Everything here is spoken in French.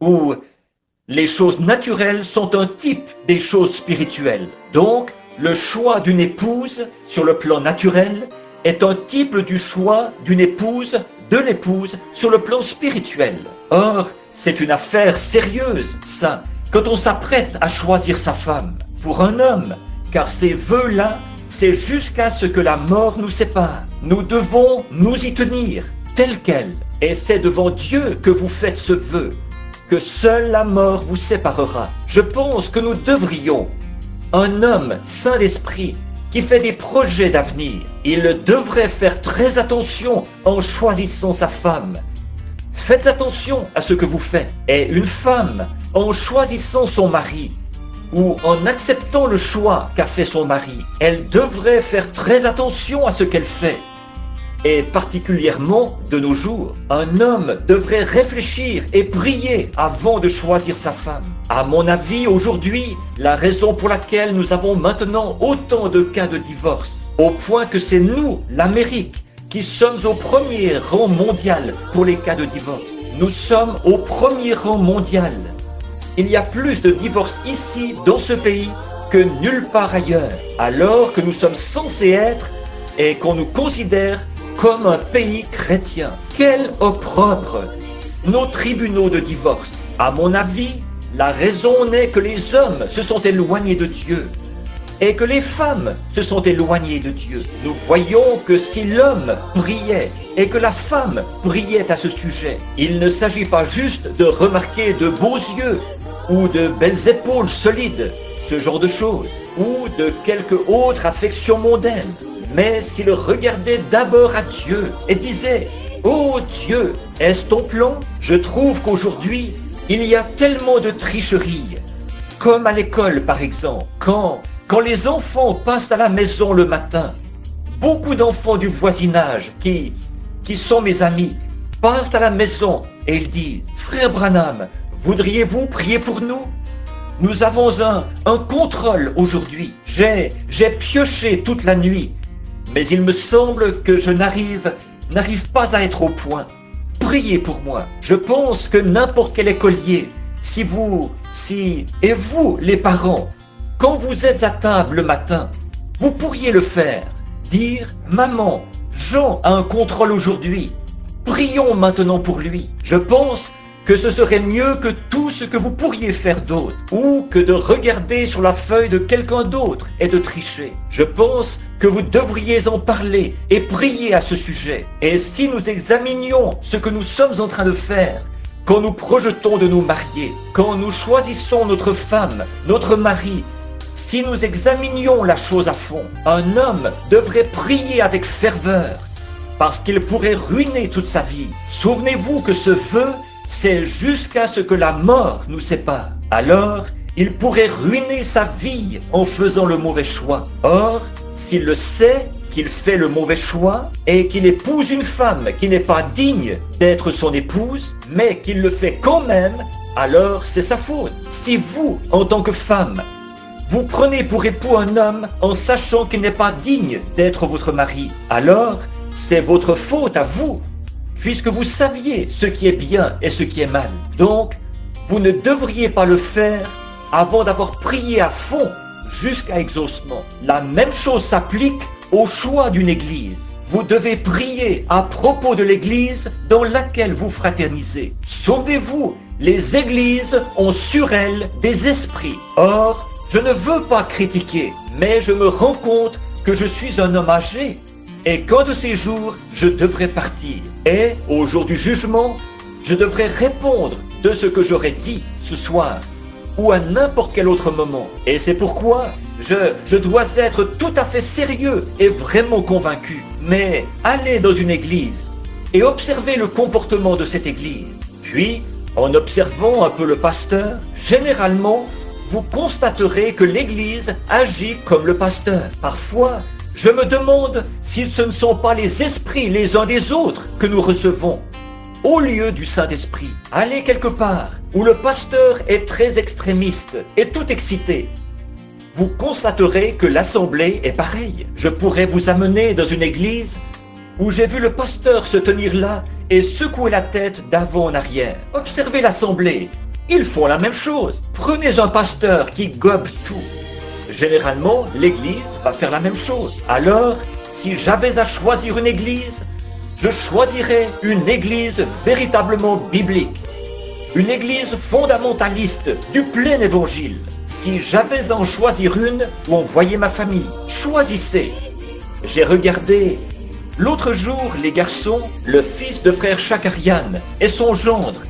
où les choses naturelles sont un type des choses spirituelles. Donc, le choix d'une épouse sur le plan naturel est un type du choix d'une épouse, de l'épouse, sur le plan spirituel. Or, c'est une affaire sérieuse, ça, quand on s'apprête à choisir sa femme pour un homme, car ces vœux-là, c'est jusqu'à ce que la mort nous sépare. Nous devons nous y tenir, tel quel. Et c'est devant Dieu que vous faites ce vœu, que seule la mort vous séparera. Je pense que nous devrions, un homme saint d'esprit, qui fait des projets d'avenir, il devrait faire très attention en choisissant sa femme. Faites attention à ce que vous faites. Et une femme, en choisissant son mari, ou en acceptant le choix qu'a fait son mari, elle devrait faire très attention à ce qu'elle fait. Et particulièrement de nos jours, un homme devrait réfléchir et prier avant de choisir sa femme. À mon avis, aujourd'hui, la raison pour laquelle nous avons maintenant autant de cas de divorce, au point que c'est nous, l'Amérique, qui sommes au premier rang mondial pour les cas de divorce. Nous sommes au premier rang mondial. Il y a plus de divorces ici, dans ce pays, que nulle part ailleurs, alors que nous sommes censés être et qu'on nous considère comme un pays chrétien. Quel opprobre! Nos tribunaux de divorce. À mon avis, la raison n'est que les hommes se sont éloignés de Dieu et que les femmes se sont éloignées de Dieu. Nous voyons que si l'homme priait et que la femme priait à ce sujet, il ne s'agit pas juste de remarquer de beaux yeux ou de belles épaules solides, ce genre de choses, ou de quelque autre affection mondaine. Mais s'il regardait d'abord à Dieu et disait « Oh Dieu, est-ce ton plan ?» Je trouve qu'aujourd'hui, il y a tellement de tricheries, comme à l'école par exemple. Quand les enfants passent à la maison le matin, beaucoup d'enfants du voisinage qui sont mes amis, passent à la maison et ils disent « Frère Branham, voudriez-vous prier pour nous ? Nous avons un contrôle aujourd'hui. J'ai pioché toute la nuit. Mais il me semble que je n'arrive pas à être au point. Priez pour moi. Je pense que n'importe quel écolier, et vous, les parents, quand vous êtes à table le matin, vous pourriez le faire. Dire, maman, Jean a un contrôle aujourd'hui. Prions maintenant pour lui. Je pense que ce serait mieux que tout ce que vous pourriez faire d'autre, ou que de regarder sur la feuille de quelqu'un d'autre et de tricher. Je pense que vous devriez en parler et prier à ce sujet. Et si nous examinions ce que nous sommes en train de faire, quand nous projetons de nous marier, quand nous choisissons notre femme, notre mari, si nous examinions la chose à fond, un homme devrait prier avec ferveur, parce qu'il pourrait ruiner toute sa vie. Souvenez-vous que ce vœu, c'est jusqu'à ce que la mort nous sépare. Alors, il pourrait ruiner sa vie en faisant le mauvais choix. Or, s'il le sait qu'il fait le mauvais choix et qu'il épouse une femme qui n'est pas digne d'être son épouse, mais qu'il le fait quand même, alors c'est sa faute. Si vous, en tant que femme, vous prenez pour époux un homme en sachant qu'il n'est pas digne d'être votre mari, alors c'est votre faute à vous, puisque vous saviez ce qui est bien et ce qui est mal. Donc, vous ne devriez pas le faire avant d'avoir prié à fond jusqu'à exaucement. La même chose s'applique au choix d'une église. Vous devez prier à propos de l'église dans laquelle vous fraternisez. Souvenez-vous, les églises ont sur elles des esprits. Or, je ne veux pas critiquer, mais je me rends compte que je suis un homme âgé et qu'un de ces jours, je devrais partir. Et au jour du jugement, je devrais répondre de ce que j'aurais dit ce soir ou à n'importe quel autre moment. Et c'est pourquoi je dois être tout à fait sérieux et vraiment convaincu. Mais allez dans une église et observez le comportement de cette église. Puis, en observant un peu le pasteur, généralement, vous constaterez que l'église agit comme le pasteur. Parfois, je me demande si ce ne sont pas les esprits les uns des autres que nous recevons au lieu du Saint-Esprit. Allez quelque part où le pasteur est très extrémiste et tout excité. Vous constaterez que l'assemblée est pareille. Je pourrais vous amener dans une église où j'ai vu le pasteur se tenir là et secouer la tête d'avant en arrière. Observez l'assemblée Ils font la même chose. Prenez un pasteur qui gobe tout. Généralement, l'Église va faire la même chose. Alors, si j'avais à choisir une Église, je choisirais une Église véritablement biblique. Une Église fondamentaliste du plein évangile. Si j'avais à en choisir une où on voyait ma famille, choisissez. J'ai regardé l'autre jour les garçons, le fils de frère Chakarian et son gendre